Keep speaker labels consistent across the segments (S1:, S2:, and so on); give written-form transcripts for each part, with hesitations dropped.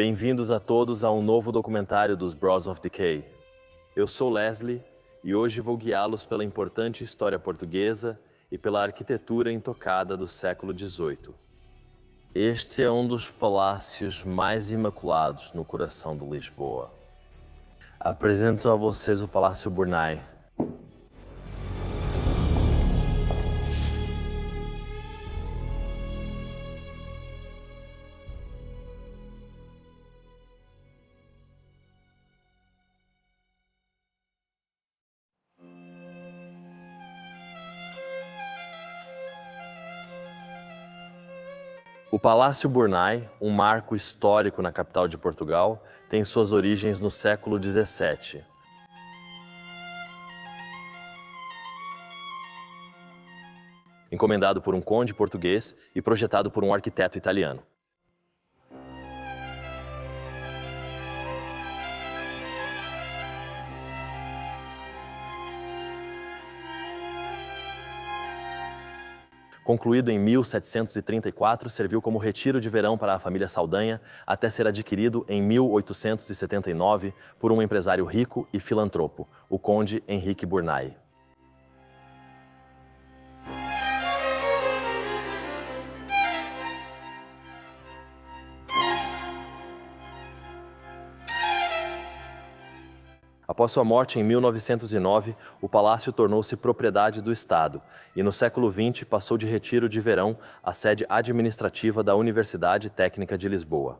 S1: Bem-vindos a todos a um novo documentário dos Bros of Decay. Eu sou Leslie e hoje vou guiá-los pela importante história portuguesa e pela arquitetura intocada do século XVIII. Este é um dos palácios mais imaculados no coração de Lisboa. Apresento a vocês o Palácio Burnay. O Palácio Burnay, um marco histórico na capital de Portugal, tem suas origens no século XVII. Encomendado por um conde português e projetado por um arquiteto italiano. Concluído em 1734, serviu como retiro de verão para a família Saldanha, até ser adquirido em 1879 por um empresário rico e filantropo, o conde Henrique Burnay. Após sua morte em 1909, o palácio tornou-se propriedade do Estado e no século XX passou de retiro de verão à sede administrativa da Universidade Técnica de Lisboa.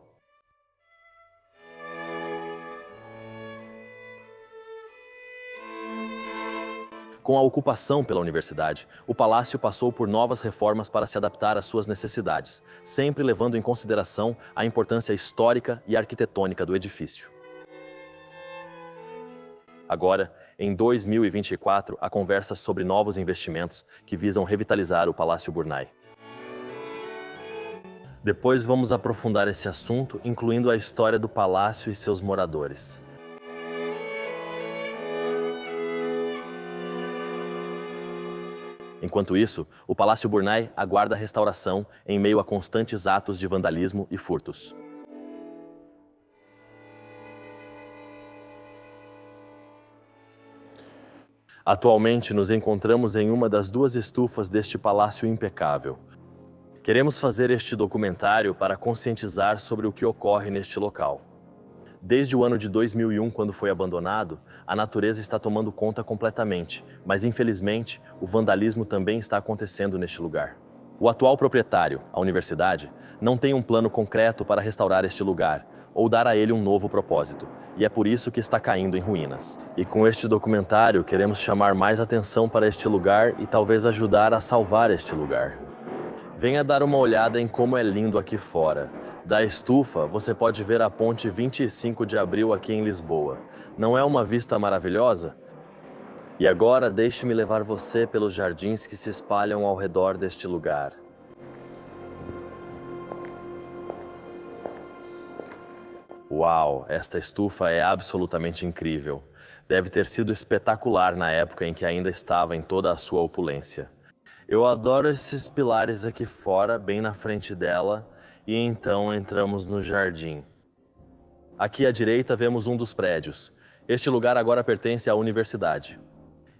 S1: Com a ocupação pela universidade, o palácio passou por novas reformas para se adaptar às suas necessidades, sempre levando em consideração a importância histórica e arquitetônica do edifício. Agora, em 2024, a conversa sobre novos investimentos que visam revitalizar o Palácio Burnay. Depois vamos aprofundar esse assunto, incluindo a história do palácio e seus moradores. Enquanto isso, o Palácio Burnay aguarda restauração em meio a constantes atos de vandalismo e furtos. Atualmente nos encontramos em uma das duas estufas deste palácio impecável. Queremos fazer este documentário para conscientizar sobre o que ocorre neste local. Desde o ano de 2001, quando foi abandonado, a natureza está tomando conta completamente, mas infelizmente o vandalismo também está acontecendo neste lugar. O atual proprietário, a universidade, não tem um plano concreto para restaurar este lugar ou dar a ele um novo propósito, e é por isso que está caindo em ruínas. E com este documentário queremos chamar mais atenção para este lugar e talvez ajudar a salvar este lugar. Venha dar uma olhada em como é lindo aqui fora. Da estufa, você pode ver a ponte 25 de abril aqui em Lisboa. Não é uma vista maravilhosa? E agora deixe-me levar você pelos jardins que se espalham ao redor deste lugar. Uau, esta estufa é absolutamente incrível. Deve ter sido espetacular na época em que ainda estava em toda a sua opulência. Eu adoro esses pilares aqui fora, bem na frente dela, e então entramos no jardim. Aqui à direita vemos um dos prédios. Este lugar agora pertence à universidade.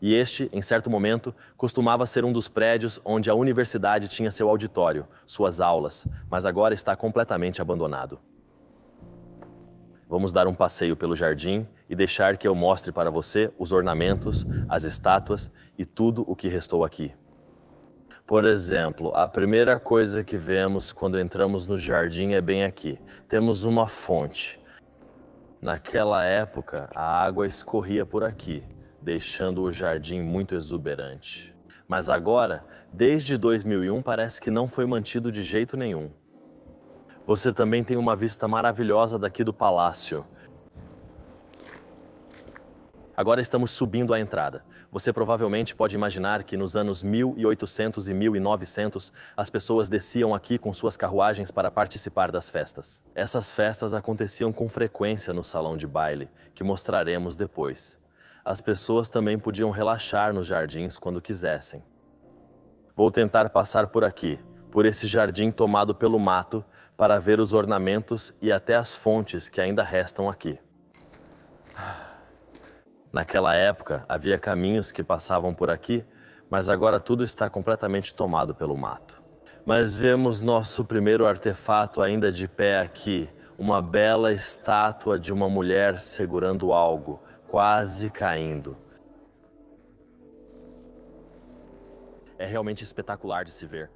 S1: E este, em certo momento, costumava ser um dos prédios onde a universidade tinha seu auditório, suas aulas, mas agora está completamente abandonado. Vamos dar um passeio pelo jardim e deixar que eu mostre para você os ornamentos, as estátuas e tudo o que restou aqui. Por exemplo, a primeira coisa que vemos quando entramos no jardim é bem aqui. Temos uma fonte. Naquela época, a água escorria por aqui, deixando o jardim muito exuberante. Mas agora, desde 2001, parece que não foi mantido de jeito nenhum. Você também tem uma vista maravilhosa daqui do palácio. Agora estamos subindo a entrada. Você provavelmente pode imaginar que nos anos 1800 e 1900 as pessoas desciam aqui com suas carruagens para participar das festas. Essas festas aconteciam com frequência no salão de baile, que mostraremos depois. As pessoas também podiam relaxar nos jardins quando quisessem. Vou tentar passar por aqui, por esse jardim tomado pelo mato, para ver os ornamentos e até as fontes que ainda restam aqui. Naquela época, havia caminhos que passavam por aqui, mas agora tudo está completamente tomado pelo mato. Mas vemos nosso primeiro artefato ainda de pé aqui, uma bela estátua de uma mulher segurando algo, quase caindo. É realmente espetacular de se ver.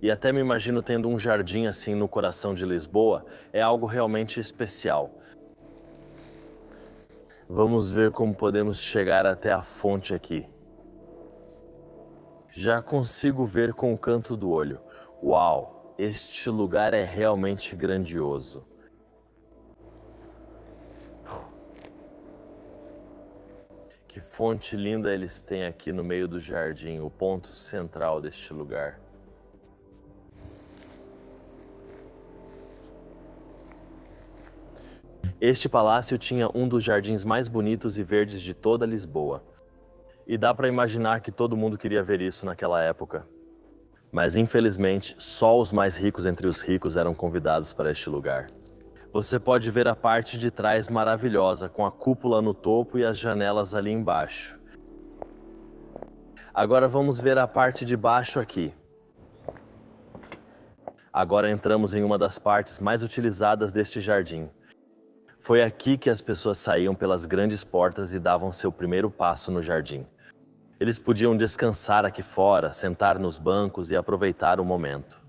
S1: E até me imagino tendo um jardim assim no coração de Lisboa, é algo realmente especial. Vamos ver como podemos chegar até a fonte aqui. Já consigo ver com o canto do olho. Uau, este lugar é realmente grandioso. Que fonte linda eles têm aqui no meio do jardim, o ponto central deste lugar. Este palácio tinha um dos jardins mais bonitos e verdes de toda Lisboa. E dá para imaginar que todo mundo queria ver isso naquela época. Mas infelizmente, só os mais ricos entre os ricos eram convidados para este lugar. Você pode ver a parte de trás maravilhosa, com a cúpula no topo e as janelas ali embaixo. Agora vamos ver a parte de baixo aqui. Agora entramos em uma das partes mais utilizadas deste jardim. Foi aqui que as pessoas saíam pelas grandes portas e davam seu primeiro passo no jardim. Eles podiam descansar aqui fora, sentar nos bancos e aproveitar o momento.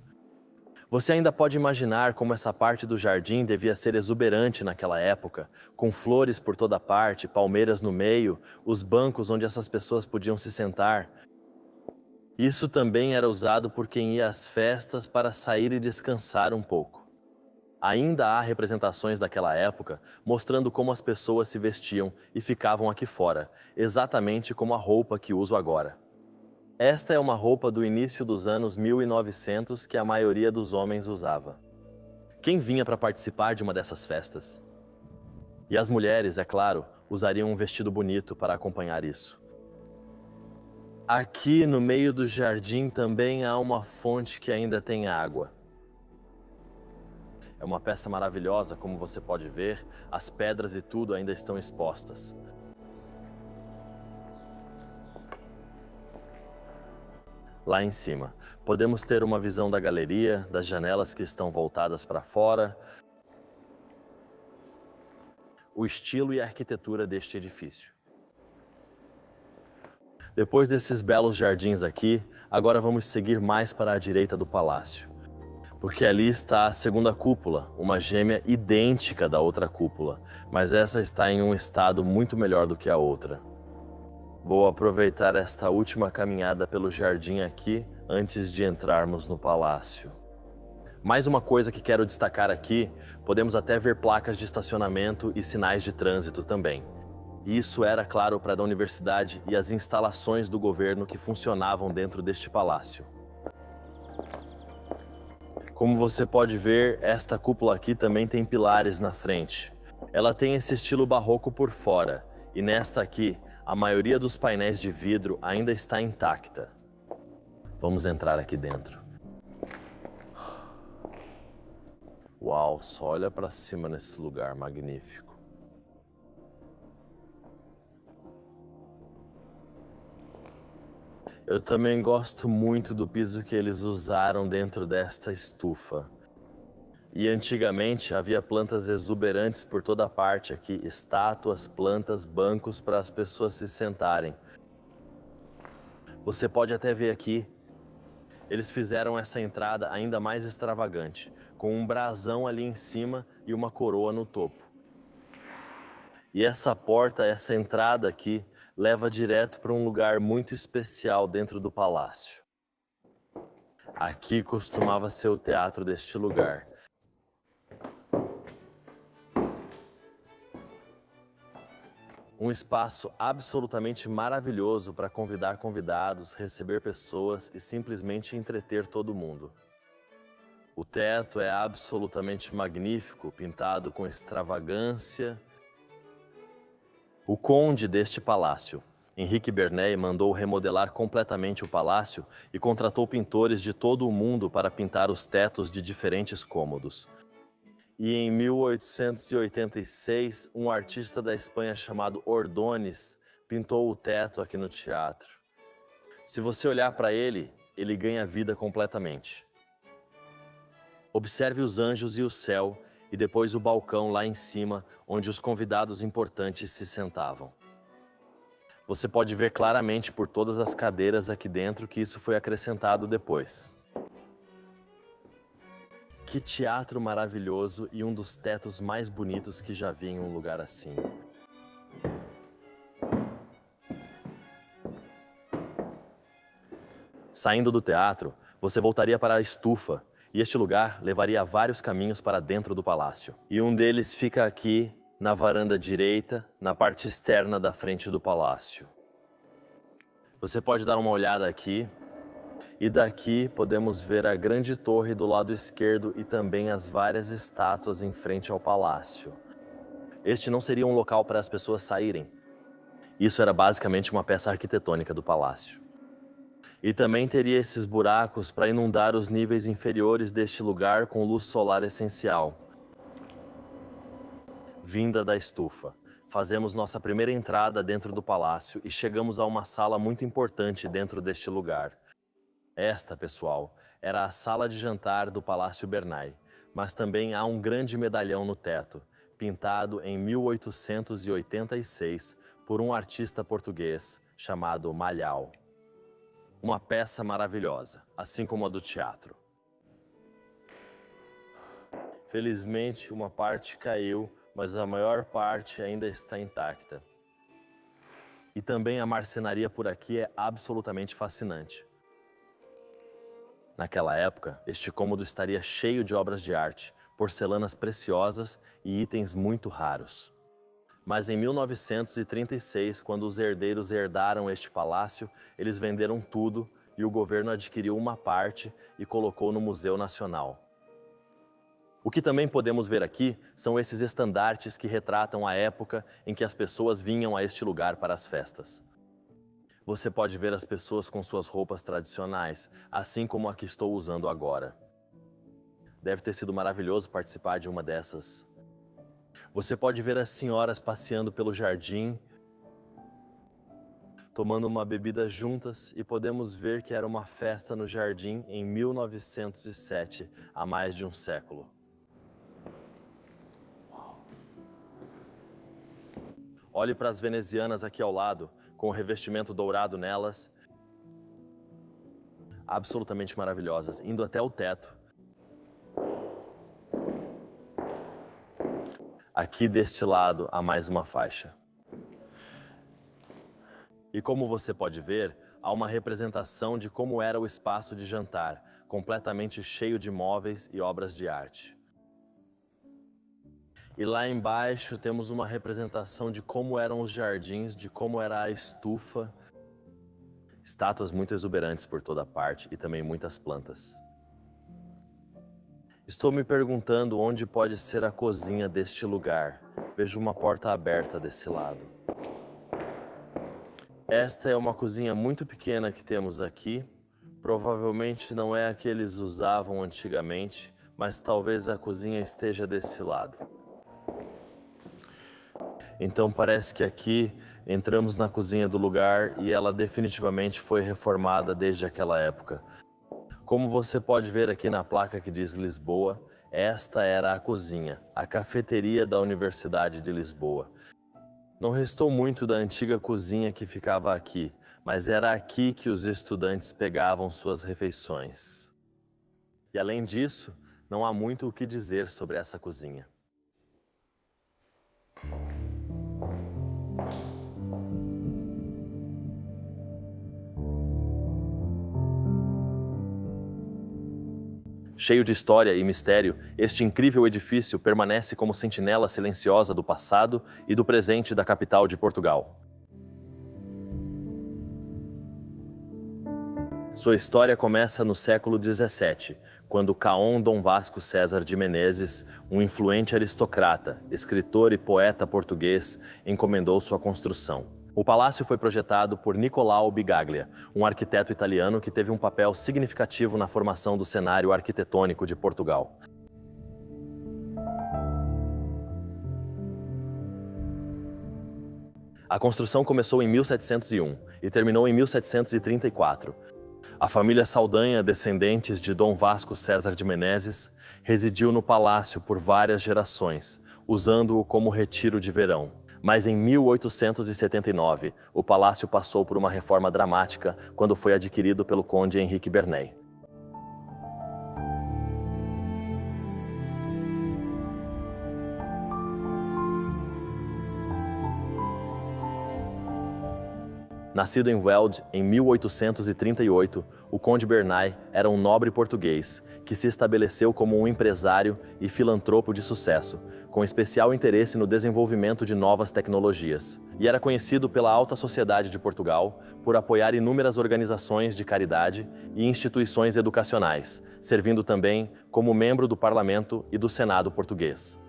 S1: Você ainda pode imaginar como essa parte do jardim devia ser exuberante naquela época, com flores por toda parte, palmeiras no meio, os bancos onde essas pessoas podiam se sentar. Isso também era usado por quem ia às festas para sair e descansar um pouco. Ainda há representações daquela época mostrando como as pessoas se vestiam e ficavam aqui fora, exatamente como a roupa que uso agora. Esta é uma roupa do início dos anos 1900 que a maioria dos homens usava. Quem vinha para participar de uma dessas festas? E as mulheres, é claro, usariam um vestido bonito para acompanhar isso. Aqui no meio do jardim também há uma fonte que ainda tem água. É uma peça maravilhosa, como você pode ver, as pedras e tudo ainda estão expostas. Lá em cima, podemos ter uma visão da galeria, das janelas que estão voltadas para fora, o estilo e a arquitetura deste edifício. Depois desses belos jardins aqui, agora vamos seguir mais para a direita do palácio. Porque ali está a segunda cúpula, uma gêmea idêntica da outra cúpula, mas essa está em um estado muito melhor do que a outra. Vou aproveitar esta última caminhada pelo jardim aqui antes de entrarmos no palácio. Mais uma coisa que quero destacar aqui, podemos até ver placas de estacionamento e sinais de trânsito também. E isso era claro para a universidade e as instalações do governo que funcionavam dentro deste palácio. Como você pode ver, esta cúpula aqui também tem pilares na frente. Ela tem esse estilo barroco por fora, e nesta aqui, a maioria dos painéis de vidro ainda está intacta. Vamos entrar aqui dentro. Uau, só olha para cima nesse lugar magnífico. Eu também gosto muito do piso que eles usaram dentro desta estufa. E antigamente havia plantas exuberantes por toda parte aqui, estátuas, plantas, bancos para as pessoas se sentarem. Você pode até ver aqui, eles fizeram essa entrada ainda mais extravagante, com um brasão ali em cima e uma coroa no topo. E essa porta, essa entrada aqui, leva direto para um lugar muito especial dentro do palácio. Aqui costumava ser o teatro deste lugar. Um espaço absolutamente maravilhoso para convidar convidados, receber pessoas e simplesmente entreter todo mundo. O teto é absolutamente magnífico, pintado com extravagância. O conde deste palácio, Henrique Bernet mandou remodelar completamente o palácio e contratou pintores de todo o mundo para pintar os tetos de diferentes cômodos. E em 1886, um artista da Espanha chamado Ordóñez pintou o teto aqui no teatro. Se você olhar para ele, ele ganha vida completamente. Observe os anjos e o céu, e depois o balcão lá em cima, onde os convidados importantes se sentavam. Você pode ver claramente por todas as cadeiras aqui dentro que isso foi acrescentado depois. Que teatro maravilhoso e um dos tetos mais bonitos que já vi em um lugar assim. Saindo do teatro, você voltaria para a estufa, e este lugar levaria a vários caminhos para dentro do palácio. E um deles fica aqui, na varanda direita, na parte externa da frente do palácio. Você pode dar uma olhada aqui, e daqui podemos ver a grande torre do lado esquerdo e também as várias estátuas em frente ao palácio. Este não seria um local para as pessoas saírem. Isso era basicamente uma peça arquitetônica do palácio. E também teria esses buracos para inundar os níveis inferiores deste lugar com luz solar essencial, vinda da estufa. Fazemos nossa primeira entrada dentro do palácio e chegamos a uma sala muito importante dentro deste lugar. Esta, pessoal, era a sala de jantar do Palácio Bernay, mas também há um grande medalhão no teto, pintado em 1886 por um artista português chamado Malhau. Uma peça maravilhosa, assim como a do teatro. Felizmente, uma parte caiu, mas a maior parte ainda está intacta. E também a marcenaria por aqui é absolutamente fascinante. Naquela época, este cômodo estaria cheio de obras de arte, porcelanas preciosas e itens muito raros. Mas em 1936, quando os herdeiros herdaram este palácio, eles venderam tudo e o governo adquiriu uma parte e colocou no Museu Nacional. O que também podemos ver aqui são esses estandartes que retratam a época em que as pessoas vinham a este lugar para as festas. Você pode ver as pessoas com suas roupas tradicionais, assim como a que estou usando agora. Deve ter sido maravilhoso participar de uma dessas. Você pode ver as senhoras passeando pelo jardim, tomando uma bebida juntas, e podemos ver que era uma festa no jardim em 1907, há mais de um século. Olhe para as venezianas aqui ao lado, com o revestimento dourado nelas. Absolutamente maravilhosas, indo até o teto. Aqui deste lado há mais uma faixa. E como você pode ver, há uma representação de como era o espaço de jantar, completamente cheio de móveis e obras de arte. E lá embaixo temos uma representação de como eram os jardins, de como era a estufa. Estátuas muito exuberantes por toda parte e também muitas plantas. Estou me perguntando onde pode ser a cozinha deste lugar. Vejo uma porta aberta desse lado. Esta é uma cozinha muito pequena que temos aqui. Provavelmente não é a que eles usavam antigamente, mas talvez a cozinha esteja desse lado. Então parece que aqui entramos na cozinha do lugar e ela definitivamente foi reformada desde aquela época. Como você pode ver aqui na placa que diz Lisboa, esta era a cozinha, a cafeteria da Universidade de Lisboa. Não restou muito da antiga cozinha que ficava aqui, mas era aqui que os estudantes pegavam suas refeições. E além disso, não há muito o que dizer sobre essa cozinha. Cheio de história e mistério, este incrível edifício permanece como sentinela silenciosa do passado e do presente da capital de Portugal. Sua história começa no século XVII, quando Caon Dom Vasco César de Menezes, um influente aristocrata, escritor e poeta português, encomendou sua construção. O palácio foi projetado por Nicolao Bigaglia, um arquiteto italiano que teve um papel significativo na formação do cenário arquitetônico de Portugal. A construção começou em 1701 e terminou em 1734. A família Saldanha, descendentes de Dom Vasco César de Menezes, residiu no palácio por várias gerações, usando-o como retiro de verão. Mas em 1879, o palácio passou por uma reforma dramática quando foi adquirido pelo conde Henrique Bernay. Nascido em Velde em 1838, o conde Bernay era um nobre português que se estabeleceu como um empresário e filantropo de sucesso, com especial interesse no desenvolvimento de novas tecnologias. E era conhecido pela alta sociedade de Portugal por apoiar inúmeras organizações de caridade e instituições educacionais, servindo também como membro do Parlamento e do Senado português.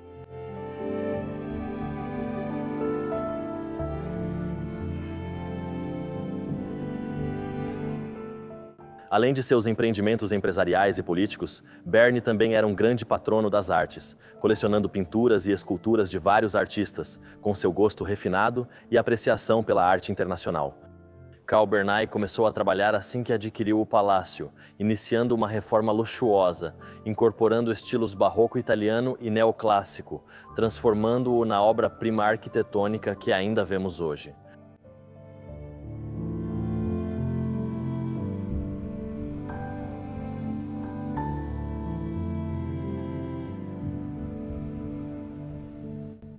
S1: Além de seus empreendimentos empresariais e políticos, Bernay também era um grande patrono das artes, colecionando pinturas e esculturas de vários artistas, com seu gosto refinado e apreciação pela arte internacional. Karl Bernay começou a trabalhar assim que adquiriu o palácio, iniciando uma reforma luxuosa, incorporando estilos barroco italiano e neoclássico, transformando-o na obra-prima arquitetônica que ainda vemos hoje.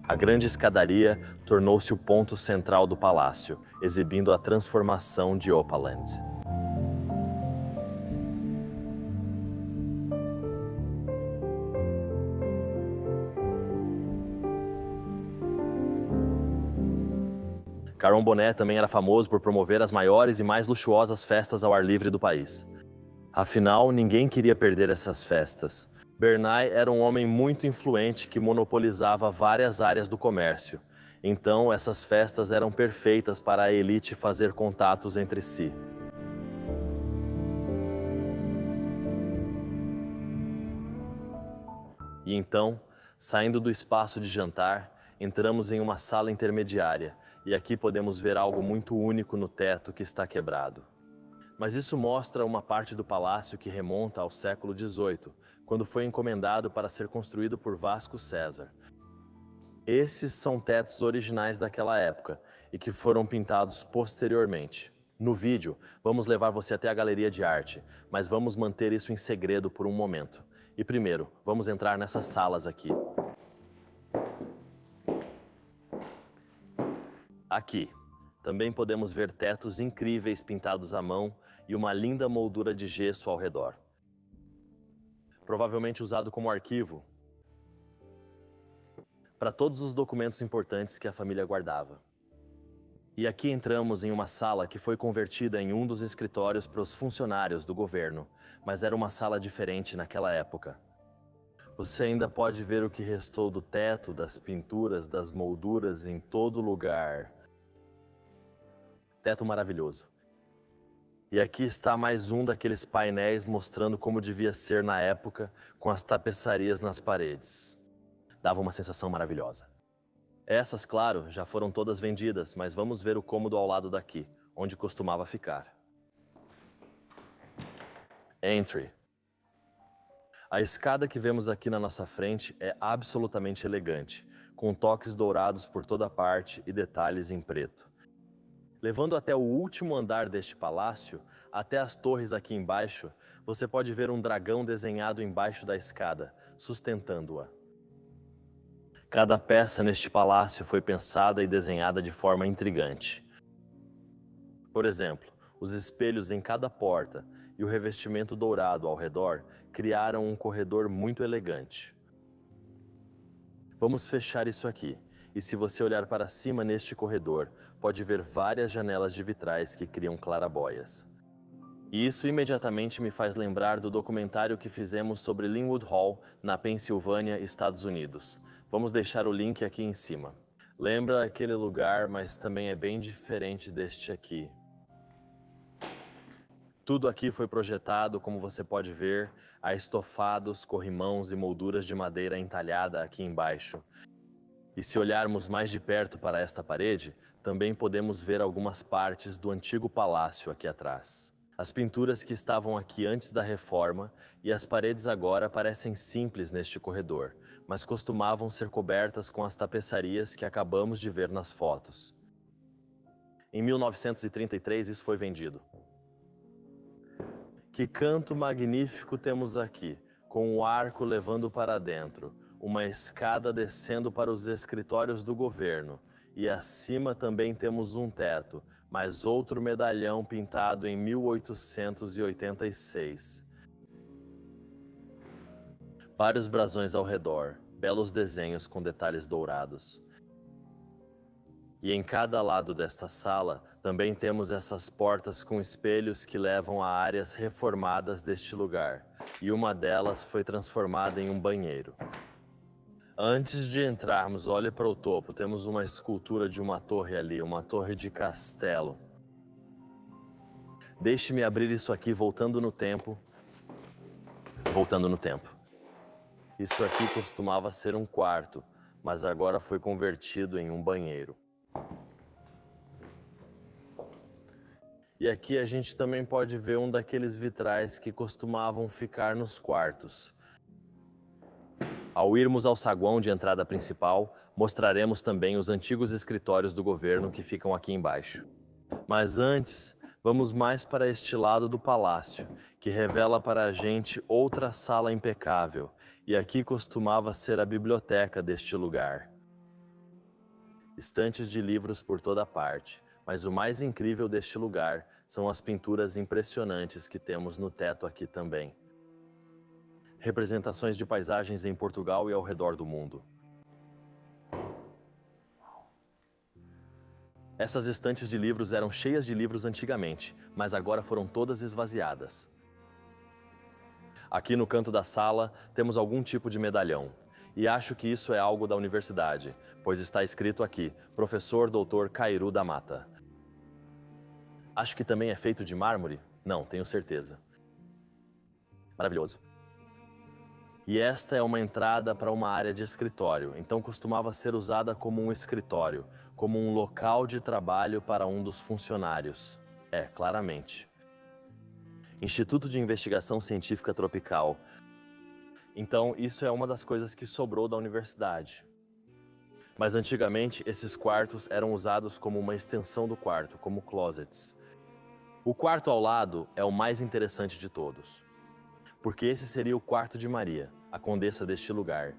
S1: A grande escadaria tornou-se o ponto central do palácio, exibindo a transformação de Opaland. Caron Bonnet também era famoso por promover as maiores e mais luxuosas festas ao ar livre do país. Afinal, ninguém queria perder essas festas. Bernay era um homem muito influente que monopolizava várias áreas do comércio. Então, essas festas eram perfeitas para a elite fazer contatos entre si. E então, saindo do espaço de jantar, entramos em uma sala intermediária, e aqui podemos ver algo muito único no teto que está quebrado. Mas isso mostra uma parte do palácio que remonta ao século XVIII, quando foi encomendado para ser construído por Vasco César. Esses são tetos originais daquela época e que foram pintados posteriormente. No vídeo, vamos levar você até a galeria de arte, mas vamos manter isso em segredo por um momento. E primeiro, vamos entrar nessas salas aqui. Aqui, também podemos ver tetos incríveis pintados à mão e uma linda moldura de gesso ao redor. Provavelmente usado como arquivo para todos os documentos importantes que a família guardava. E aqui entramos em uma sala que foi convertida em um dos escritórios para os funcionários do governo, mas era uma sala diferente naquela época. Você ainda pode ver o que restou do teto, das pinturas, das molduras em todo lugar. Teto maravilhoso. E aqui está mais um daqueles painéis mostrando como devia ser na época, com as tapeçarias nas paredes. Dava uma sensação maravilhosa. Essas, claro, já foram todas vendidas, mas vamos ver o cômodo ao lado daqui, onde costumava ficar. Entry. A escada que vemos aqui na nossa frente é absolutamente elegante, com toques dourados por toda parte e detalhes em preto. Levando até o último andar deste palácio, até as torres aqui embaixo, você pode ver um dragão desenhado embaixo da escada, sustentando-a. Cada peça neste palácio foi pensada e desenhada de forma intrigante. Por exemplo, os espelhos em cada porta e o revestimento dourado ao redor criaram um corredor muito elegante. Vamos fechar isso aqui. E se você olhar para cima neste corredor, pode ver várias janelas de vitrais que criam claraboias. E isso imediatamente me faz lembrar do documentário que fizemos sobre Linwood Hall, na Pensilvânia, Estados Unidos. Vamos deixar o link aqui em cima. Lembra aquele lugar, mas também é bem diferente deste aqui. Tudo aqui foi projetado, como você pode ver, a estofados, corrimãos e molduras de madeira entalhada aqui embaixo. E se olharmos mais de perto para esta parede, também podemos ver algumas partes do antigo palácio aqui atrás. As pinturas que estavam aqui antes da reforma e as paredes agora parecem simples neste corredor, mas costumavam ser cobertas com as tapeçarias que acabamos de ver nas fotos. Em 1933 isso foi vendido. Que canto magnífico temos aqui, com o arco levando para dentro, uma escada descendo para os escritórios do governo, e acima também temos um teto, mais outro medalhão pintado em 1886. Vários brasões ao redor, belos desenhos com detalhes dourados. E em cada lado desta sala também temos essas portas com espelhos que levam a áreas reformadas deste lugar, e uma delas foi transformada em um banheiro. Antes de entrarmos, olhe para o topo, temos uma escultura de uma torre ali, uma torre de castelo. Deixe-me abrir isso aqui voltando no tempo. Isso aqui costumava ser um quarto, mas agora foi convertido em um banheiro. E aqui a gente também pode ver um daqueles vitrais que costumavam ficar nos quartos. Ao irmos ao saguão de entrada principal, mostraremos também os antigos escritórios do governo que ficam aqui embaixo. Mas antes, vamos mais para este lado do palácio, que revela para a gente outra sala impecável, e aqui costumava ser a biblioteca deste lugar. Estantes de livros por toda parte, mas o mais incrível deste lugar são as pinturas impressionantes que temos no teto aqui também. Representações de paisagens em Portugal e ao redor do mundo. Essas estantes de livros eram cheias de livros antigamente, mas agora foram todas esvaziadas. Aqui no canto da sala temos algum tipo de medalhão. E acho que isso é algo da universidade, pois está escrito aqui, Professor Dr. Cairu da Mata. Acho que também é feito de mármore? Não, tenho certeza. Maravilhoso. E esta é uma entrada para uma área de escritório, então costumava ser usada como um escritório, como um local de trabalho para um dos funcionários. Claramente. Instituto de Investigação Científica Tropical. Então, isso é uma das coisas que sobrou da universidade. Mas antigamente, esses quartos eram usados como uma extensão do quarto, como closets. O quarto ao lado é o mais interessante de todos, porque esse seria o quarto de Maria, a condessa deste lugar.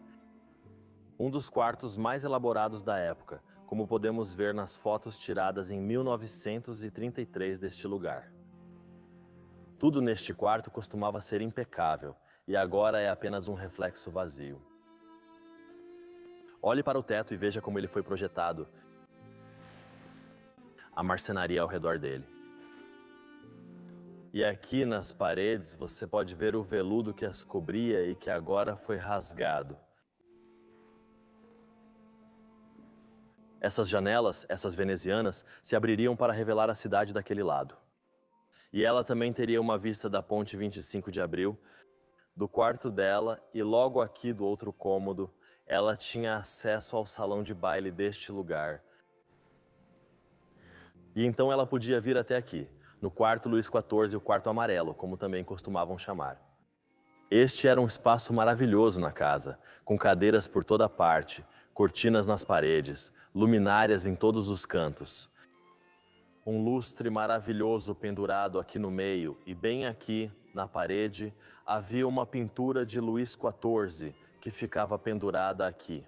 S1: Um dos quartos mais elaborados da época, como podemos ver nas fotos tiradas em 1933 deste lugar. Tudo neste quarto costumava ser impecável, e agora é apenas um reflexo vazio. Olhe para o teto e veja como ele foi projetado. A marcenaria ao redor dele. E aqui nas paredes você pode ver o veludo que as cobria e que agora foi rasgado. Essas janelas, essas venezianas, se abririam para revelar a cidade daquele lado. E ela também teria uma vista da ponte 25 de abril, do quarto dela, e logo aqui do outro cômodo, ela tinha acesso ao salão de baile deste lugar. E então ela podia vir até aqui, no quarto Luís XIV, o quarto amarelo, como também costumavam chamar. Este era um espaço maravilhoso na casa, com cadeiras por toda parte, cortinas nas paredes, luminárias em todos os cantos. Um lustre maravilhoso pendurado aqui no meio, e bem aqui, na parede, havia uma pintura de Luís XIV que ficava pendurada aqui.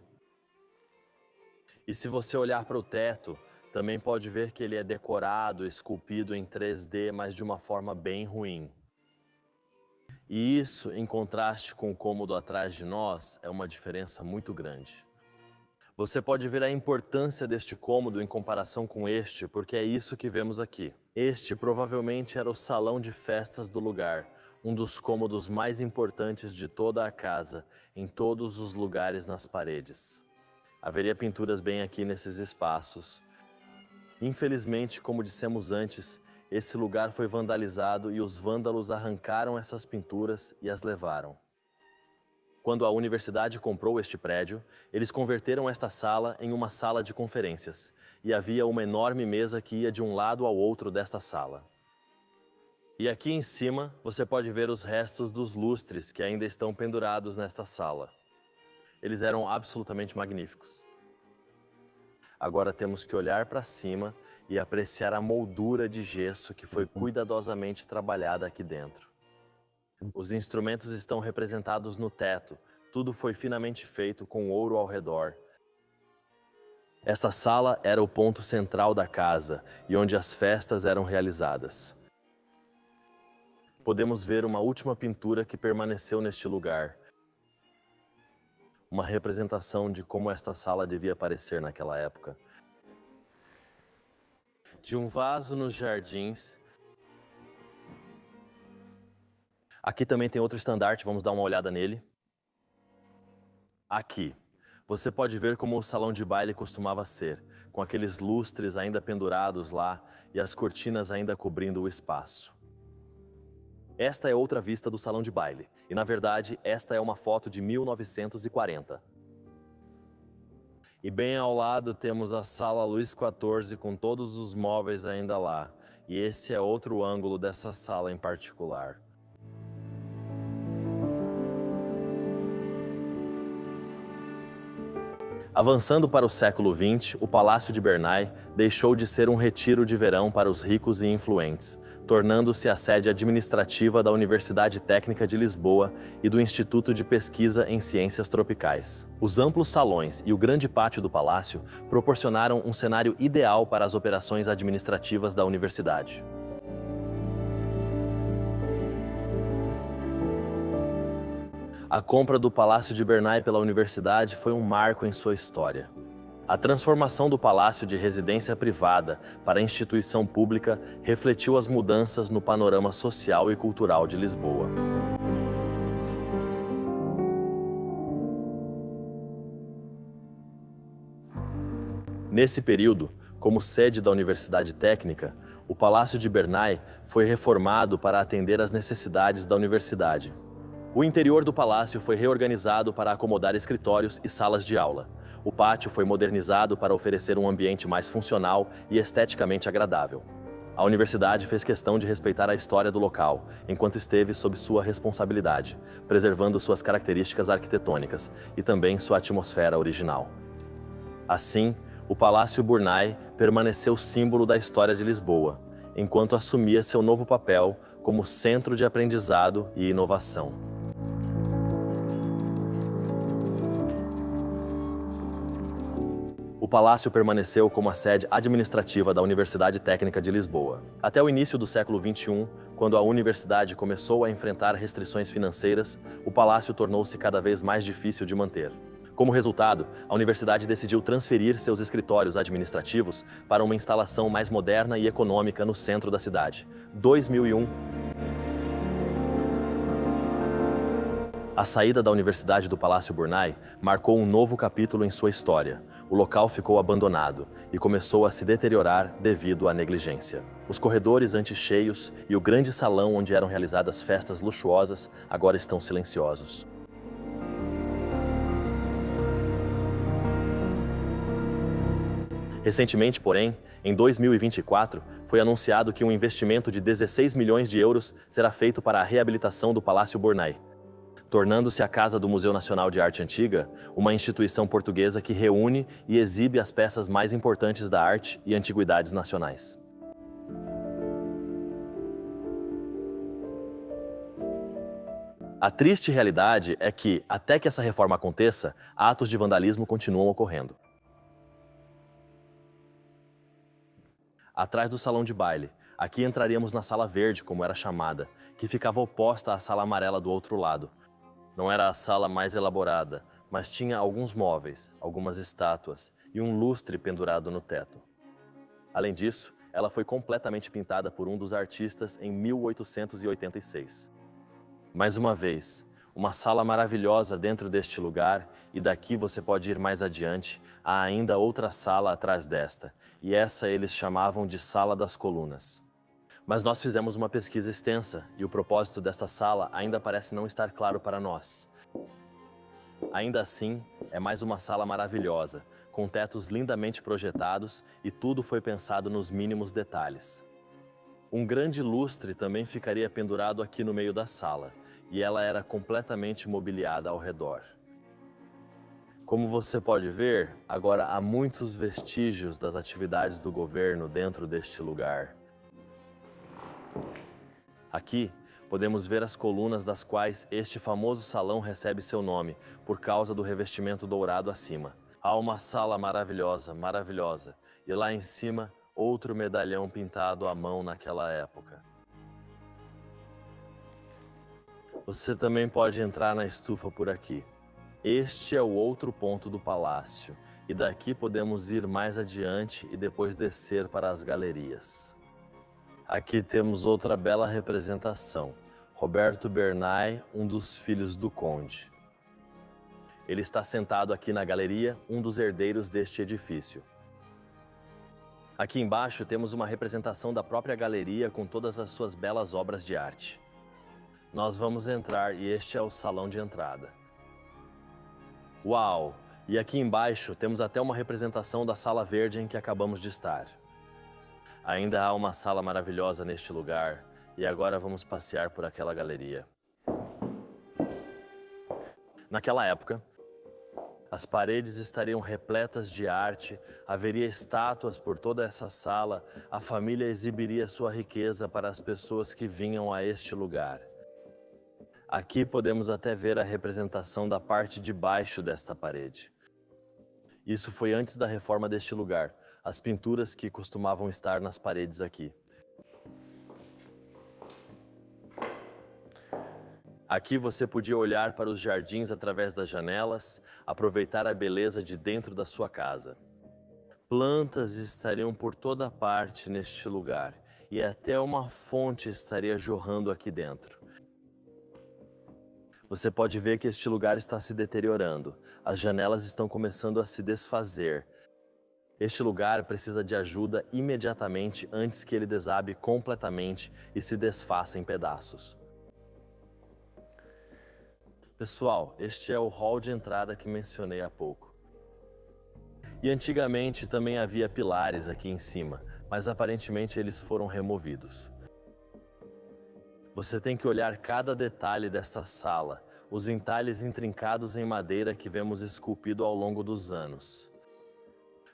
S1: E se você olhar para o teto, também pode ver que ele é decorado, esculpido em 3D, mas de uma forma bem ruim. E isso, em contraste com o cômodo atrás de nós, é uma diferença muito grande. Você pode ver a importância deste cômodo em comparação com este, porque é isso que vemos aqui. Este provavelmente era o salão de festas do lugar, um dos cômodos mais importantes de toda a casa, em todos os lugares nas paredes. Haveria pinturas bem aqui nesses espaços. Infelizmente, como dissemos antes, esse lugar foi vandalizado e os vândalos arrancaram essas pinturas e as levaram. Quando a universidade comprou este prédio, eles converteram esta sala em uma sala de conferências, e havia uma enorme mesa que ia de um lado ao outro desta sala. E aqui em cima, você pode ver os restos dos lustres que ainda estão pendurados nesta sala. Eles eram absolutamente magníficos. Agora temos que olhar para cima e apreciar a moldura de gesso que foi cuidadosamente trabalhada aqui dentro. Os instrumentos estão representados no teto, tudo foi finamente feito com ouro ao redor. Esta sala era o ponto central da casa e onde as festas eram realizadas. Podemos ver uma última pintura que permaneceu neste lugar. Uma representação de como esta sala devia parecer naquela época. De um vaso nos jardins. Aqui também tem outro estandarte, vamos dar uma olhada nele. Aqui, você pode ver como o salão de baile costumava ser, com aqueles lustres ainda pendurados lá e as cortinas ainda cobrindo o espaço. Esta é outra vista do salão de baile, e na verdade esta é uma foto de 1940. E bem ao lado temos a sala Luís XIV com todos os móveis ainda lá, e esse é outro ângulo dessa sala em particular. Avançando para o século XX, o Palácio de Bernay deixou de ser um retiro de verão para os ricos e influentes, tornando-se a sede administrativa da Universidade Técnica de Lisboa e do Instituto de Pesquisa em Ciências Tropicais. Os amplos salões e o grande pátio do palácio proporcionaram um cenário ideal para as operações administrativas da universidade. A compra do Palácio de Bernay pela universidade foi um marco em sua história. A transformação do palácio de residência privada para instituição pública refletiu as mudanças no panorama social e cultural de Lisboa. Nesse período, como sede da Universidade Técnica, o Palácio de Bernay foi reformado para atender às necessidades da universidade. O interior do palácio foi reorganizado para acomodar escritórios e salas de aula. O pátio foi modernizado para oferecer um ambiente mais funcional e esteticamente agradável. A universidade fez questão de respeitar a história do local, enquanto esteve sob sua responsabilidade, preservando suas características arquitetônicas e também sua atmosfera original. Assim, o Palácio Bernay permaneceu símbolo da história de Lisboa, enquanto assumia seu novo papel como centro de aprendizado e inovação. O palácio permaneceu como a sede administrativa da Universidade Técnica de Lisboa. Até o início do século XXI, quando a universidade começou a enfrentar restrições financeiras, o palácio tornou-se cada vez mais difícil de manter. Como resultado, a universidade decidiu transferir seus escritórios administrativos para uma instalação mais moderna e econômica no centro da cidade. 2001. A saída da Universidade do Palácio Bernay marcou um novo capítulo em sua história. O local ficou abandonado e começou a se deteriorar devido à negligência. Os corredores antes cheios e o grande salão onde eram realizadas festas luxuosas agora estão silenciosos. Recentemente, porém, em 2024, foi anunciado que um investimento de 16 milhões de euros será feito para a reabilitação do Palácio Bernay, tornando-se a Casa do Museu Nacional de Arte Antiga, uma instituição portuguesa que reúne e exibe as peças mais importantes da arte e antiguidades nacionais. A triste realidade é que, até que essa reforma aconteça, atos de vandalismo continuam ocorrendo. Atrás do salão de baile, aqui entraríamos na sala verde, como era chamada, que ficava oposta à sala amarela do outro lado. Não era a sala mais elaborada, mas tinha alguns móveis, algumas estátuas e um lustre pendurado no teto. Além disso, ela foi completamente pintada por um dos artistas em 1886. Mais uma vez, Uma sala maravilhosa dentro deste lugar, e daqui você pode ir mais adiante, há ainda outra sala atrás desta, e essa eles chamavam de Sala das Colunas. Mas nós fizemos uma pesquisa extensa, e o propósito desta sala ainda parece não estar claro para nós. Ainda assim, é mais uma sala maravilhosa, com tetos lindamente projetados e tudo foi pensado nos mínimos detalhes. Um grande lustre também ficaria pendurado aqui no meio da sala, e ela era completamente mobiliada ao redor. Como você pode ver, agora há muitos vestígios das atividades do governo dentro deste lugar. Aqui, podemos ver as colunas das quais este famoso salão recebe seu nome, por causa do revestimento dourado acima. Há uma sala maravilhosa, maravilhosa, e lá em cima, outro medalhão pintado à mão naquela época. Você também pode entrar na estufa por aqui. Este é o outro ponto do palácio, e daqui podemos ir mais adiante e depois descer para as galerias. Aqui temos outra bela representação. Roberto Bernay, um dos filhos do conde. Ele está sentado aqui na galeria, um dos herdeiros deste edifício. Aqui embaixo temos uma representação da própria galeria com todas as suas belas obras de arte. Nós vamos entrar e este é o salão de entrada. Uau! E aqui embaixo temos até uma representação da sala verde em que acabamos de estar. Ainda há uma sala maravilhosa neste lugar, e agora vamos passear por aquela galeria. Naquela época, as paredes estariam repletas de arte, haveria estátuas por toda essa sala, a família exibiria sua riqueza para as pessoas que vinham a este lugar. Aqui podemos até ver a representação da parte de baixo desta parede. Isso foi antes da reforma deste lugar, as pinturas que costumavam estar nas paredes aqui. Aqui você podia olhar para os jardins através das janelas, aproveitar a beleza de dentro da sua casa. Plantas estariam por toda parte neste lugar, e até uma fonte estaria jorrando aqui dentro. Você pode ver que este lugar está se deteriorando, as janelas estão começando a se desfazer. Este lugar precisa de ajuda imediatamente antes que ele desabe completamente e se desfaça em pedaços. Pessoal, este é o hall de entrada que mencionei há pouco. E antigamente também havia pilares aqui em cima, mas aparentemente eles foram removidos. Você tem que olhar cada detalhe desta sala, os entalhes intrincados em madeira que vemos esculpido ao longo dos anos.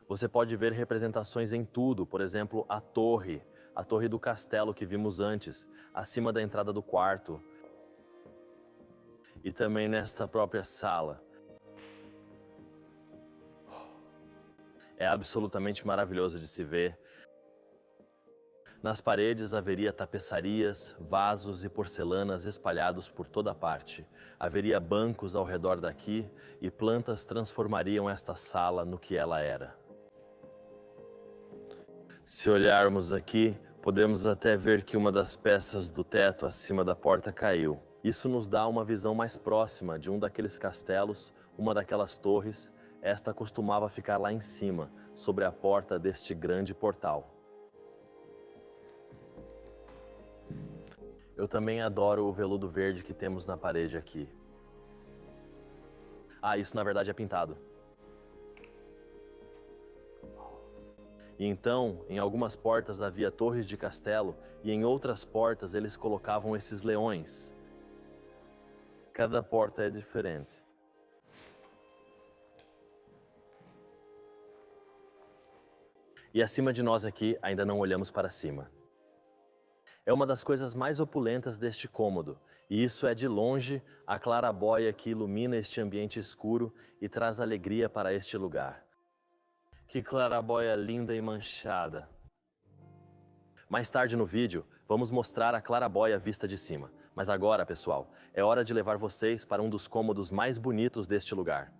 S1: Você pode ver representações em tudo, por exemplo, a torre do castelo que vimos antes, acima da entrada do quarto. E também nesta própria sala. É absolutamente maravilhoso de se ver. Nas paredes haveria tapeçarias, vasos e porcelanas espalhados por toda parte. Haveria bancos ao redor daqui e plantas transformariam esta sala no que ela era. Se olharmos aqui, podemos até ver que uma das peças do teto acima da porta caiu. Isso nos dá uma visão mais próxima de um daqueles castelos, uma daquelas torres. Esta costumava ficar lá em cima, sobre a porta deste grande portal. Eu também adoro o veludo verde que temos na parede aqui. Ah, isso na verdade é pintado. E então, em algumas portas havia torres de castelo e em outras portas eles colocavam esses leões. Cada porta é diferente. E acima de nós aqui ainda não olhamos para cima. É uma das coisas mais opulentas deste cômodo, e isso é de longe a clarabóia que ilumina este ambiente escuro e traz alegria para este lugar. Que clarabóia linda e manchada! Mais tarde no vídeo, vamos mostrar a clarabóia vista de cima. Mas agora, pessoal, é hora de levar vocês para um dos cômodos mais bonitos deste lugar.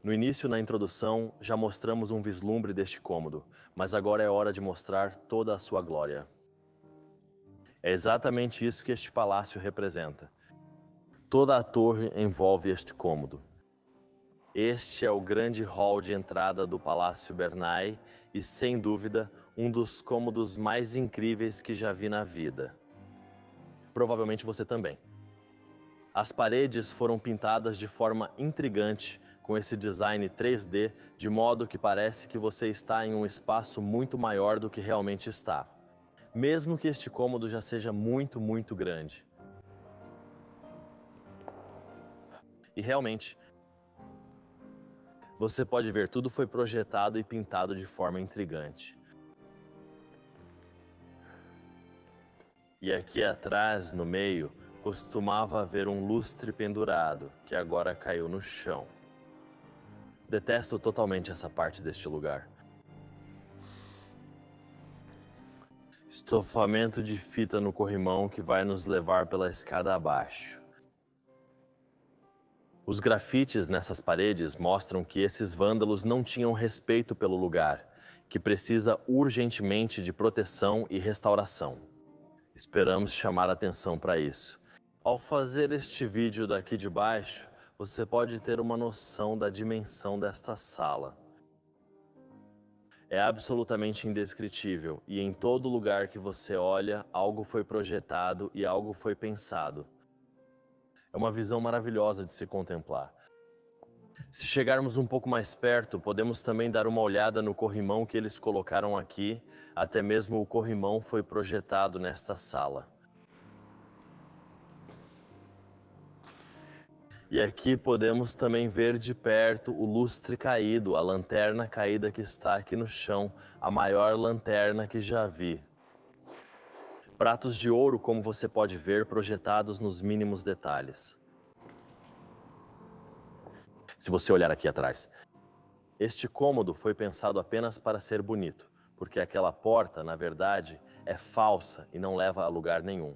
S1: No início, na introdução, já mostramos um vislumbre deste cômodo, mas agora é hora de mostrar toda a sua glória. É exatamente isso que este palácio representa. Toda a torre envolve este cômodo. Este é o grande hall de entrada do Palácio Bernay e, sem dúvida, um dos cômodos mais incríveis que já vi na vida. Provavelmente você também. As paredes foram pintadas de forma intrigante, com esse design 3D, de modo que parece que você está em um espaço muito maior do que realmente está, mesmo que este cômodo já seja muito, muito grande. E realmente, você pode ver, tudo foi projetado e pintado de forma intrigante. E aqui atrás, no meio, costumava haver um lustre pendurado, que agora caiu no chão. Detesto totalmente essa parte deste lugar. Estofamento de fita no corrimão que vai nos levar pela escada abaixo. Os grafites nessas paredes mostram que esses vândalos não tinham respeito pelo lugar, que precisa urgentemente de proteção e restauração. Esperamos chamar atenção para isso. Ao fazer este vídeo daqui de baixo, você pode ter uma noção da dimensão desta sala. É absolutamente indescritível e em todo lugar que você olha, algo foi projetado e algo foi pensado. É uma visão maravilhosa de se contemplar. Se chegarmos um pouco mais perto, podemos também dar uma olhada no corrimão que eles colocaram aqui. Até mesmo o corrimão foi projetado nesta sala. E aqui podemos também ver de perto o lustre caído, a lanterna caída que está aqui no chão, a maior lanterna que já vi. Pratos de ouro, como você pode ver, projetados nos mínimos detalhes. Se você olhar aqui atrás, este cômodo foi pensado apenas para ser bonito, porque aquela porta, na verdade, é falsa e não leva a lugar nenhum.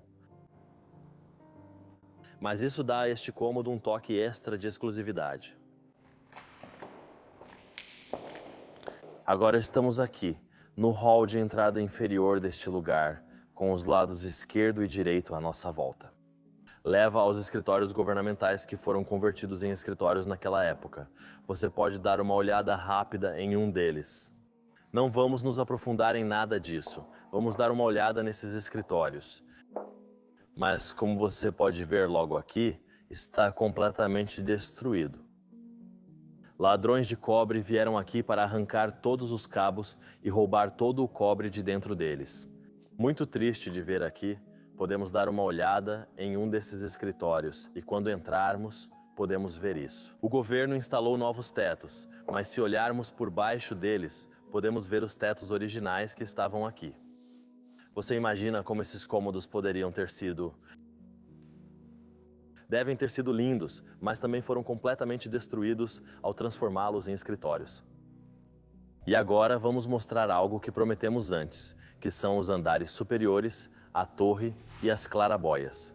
S1: Mas isso dá a este cômodo um toque extra de exclusividade. Agora estamos aqui, no hall de entrada inferior deste lugar, com os lados esquerdo e direito à nossa volta. Leva aos escritórios governamentais que foram convertidos em escritórios naquela época. Você pode dar uma olhada rápida em um deles. Não vamos nos aprofundar em nada disso. Vamos dar uma olhada nesses escritórios. Mas, como você pode ver logo aqui, está completamente destruído. Ladrões de cobre vieram aqui para arrancar todos os cabos e roubar todo o cobre de dentro deles. Muito triste de ver aqui. Podemos dar uma olhada em um desses escritórios e quando entrarmos, podemos ver isso. O governo instalou novos tetos, mas se olharmos por baixo deles, podemos ver os tetos originais que estavam aqui. Você imagina como esses cômodos poderiam ter sido? Devem ter sido lindos, mas também foram completamente destruídos ao transformá-los em escritórios. E agora vamos mostrar algo que prometemos antes, que são os andares superiores, a torre e as clarabóias.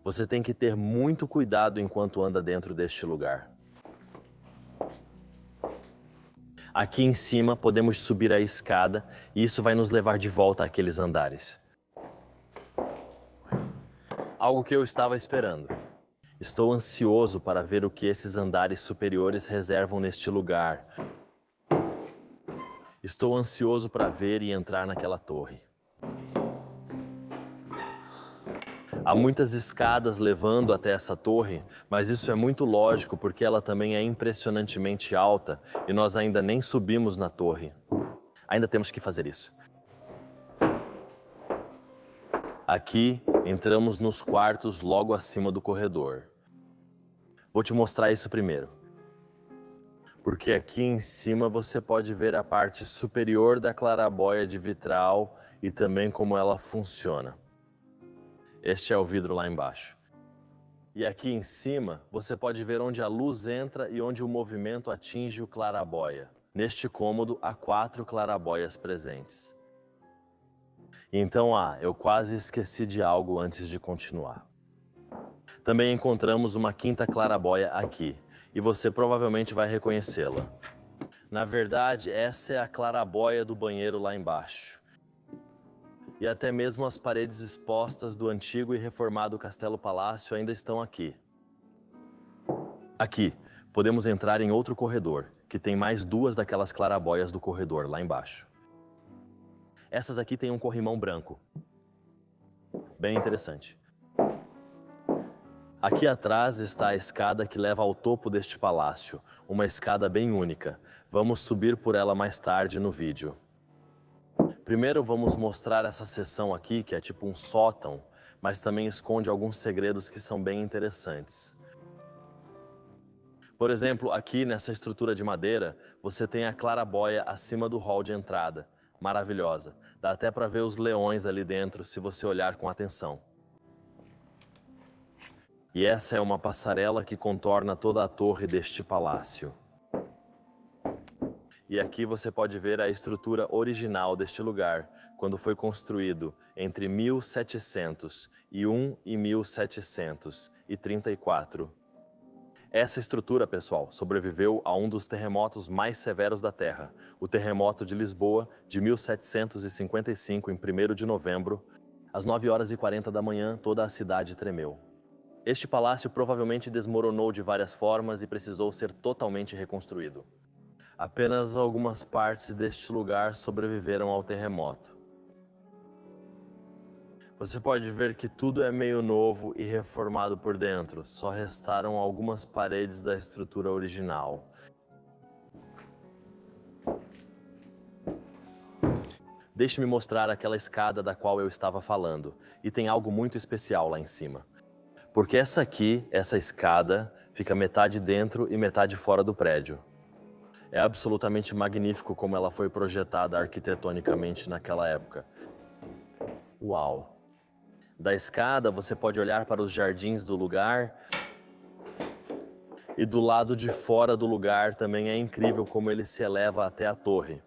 S1: Você tem que ter muito cuidado enquanto anda dentro deste lugar. Aqui em cima podemos subir a escada e isso vai nos levar de volta àqueles andares. Algo que eu estava esperando. Estou ansioso para ver o que esses andares superiores reservam neste lugar. Estou ansioso para ver e entrar naquela torre. Há muitas escadas levando até essa torre, mas isso é muito lógico porque ela também é impressionantemente alta e nós ainda nem subimos na torre. Ainda temos que fazer isso. Aqui, entramos nos quartos logo acima do corredor. Vou te mostrar isso primeiro. Porque aqui em cima você pode ver a parte superior da clarabóia de vitral e também como ela funciona. Este é o vidro lá embaixo. E aqui em cima você pode ver onde a luz entra e onde o movimento atinge o clarabóia. Neste cômodo há 4 clarabóias presentes. Então, eu quase esqueci de algo antes de continuar. Também encontramos uma 5ª clarabóia aqui, e você provavelmente vai reconhecê-la. Na verdade, essa é a clarabóia do banheiro lá embaixo. E até mesmo as paredes expostas do antigo e reformado Castelo Palácio ainda estão aqui. Aqui, podemos entrar em outro corredor, que tem mais duas daquelas clarabóias do corredor lá embaixo. Essas aqui têm um corrimão branco. Bem interessante. Aqui atrás está a escada que leva ao topo deste palácio, uma escada bem única. Vamos subir por ela mais tarde no vídeo. Primeiro vamos mostrar essa seção aqui, que é tipo um sótão, mas também esconde alguns segredos que são bem interessantes. Por exemplo, aqui nessa estrutura de madeira, você tem a clarabóia acima do hall de entrada. Maravilhosa. Dá até para ver os leões ali dentro, se você olhar com atenção. E essa é uma passarela que contorna toda a torre deste palácio. E aqui você pode ver a estrutura original deste lugar, quando foi construído entre 1701 e 1734. Essa estrutura, pessoal, sobreviveu a um dos terremotos mais severos da Terra, o terremoto de Lisboa, de 1755, em 1º de novembro. Às 9h40 da manhã, toda a cidade tremeu. Este palácio provavelmente desmoronou de várias formas e precisou ser totalmente reconstruído. Apenas algumas partes deste lugar sobreviveram ao terremoto. Você pode ver que tudo é meio novo e reformado por dentro, só restaram algumas paredes da estrutura original. Deixe-me mostrar aquela escada da qual eu estava falando, e tem algo muito especial lá em cima. Porque essa escada, fica metade dentro e metade fora do prédio. É absolutamente magnífico como ela foi projetada arquitetonicamente naquela época. Uau! Da escada você pode olhar para os jardins do lugar, e do lado de fora do lugar também é incrível como ele se eleva até a torre.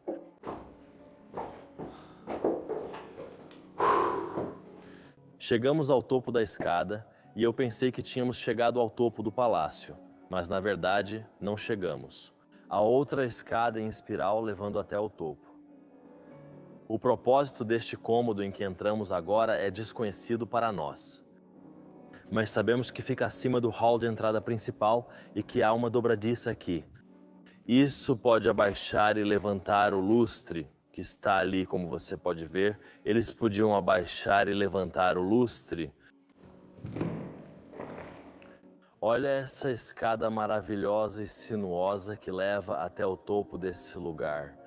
S1: Chegamos ao topo da escada e eu pensei que tínhamos chegado ao topo do palácio, mas na verdade não chegamos. Há outra escada em espiral levando até o topo. O propósito deste cômodo em que entramos agora é desconhecido para nós. Mas sabemos que fica acima do hall de entrada principal e que há uma dobradiça aqui. Isso pode abaixar e levantar o lustre, que está ali, como você pode ver. Eles podiam abaixar e levantar o lustre. Olha essa escada maravilhosa e sinuosa que leva até o topo desse lugar.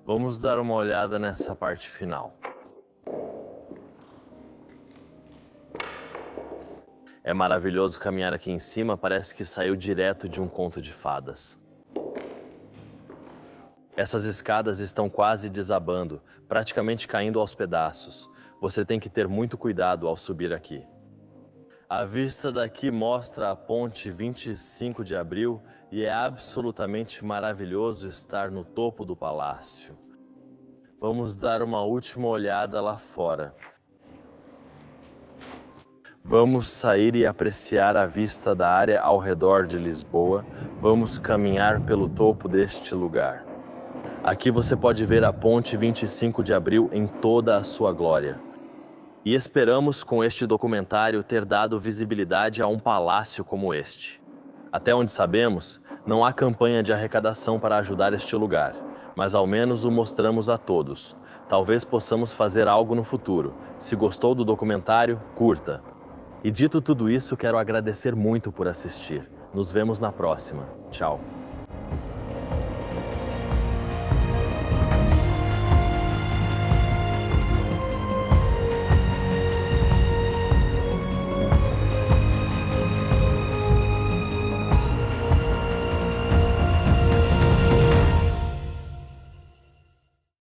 S1: Vamos dar uma olhada nessa parte final. É maravilhoso caminhar aqui em cima, parece que saiu direto de um conto de fadas. Essas escadas estão quase desabando, praticamente caindo aos pedaços. Você tem que ter muito cuidado ao subir aqui. A vista daqui mostra a ponte 25 de abril e é absolutamente maravilhoso estar no topo do palácio. Vamos dar uma última olhada lá fora. Vamos sair e apreciar a vista da área ao redor de Lisboa. Vamos caminhar pelo topo deste lugar. Aqui você pode ver a ponte 25 de abril em toda a sua glória. E esperamos com este documentário ter dado visibilidade a um palácio como este. Até onde sabemos, não há campanha de arrecadação para ajudar este lugar, mas ao menos o mostramos a todos. Talvez possamos fazer algo no futuro. Se gostou do documentário, curta. E dito tudo isso, quero agradecer muito por assistir. Nos vemos na próxima. Tchau.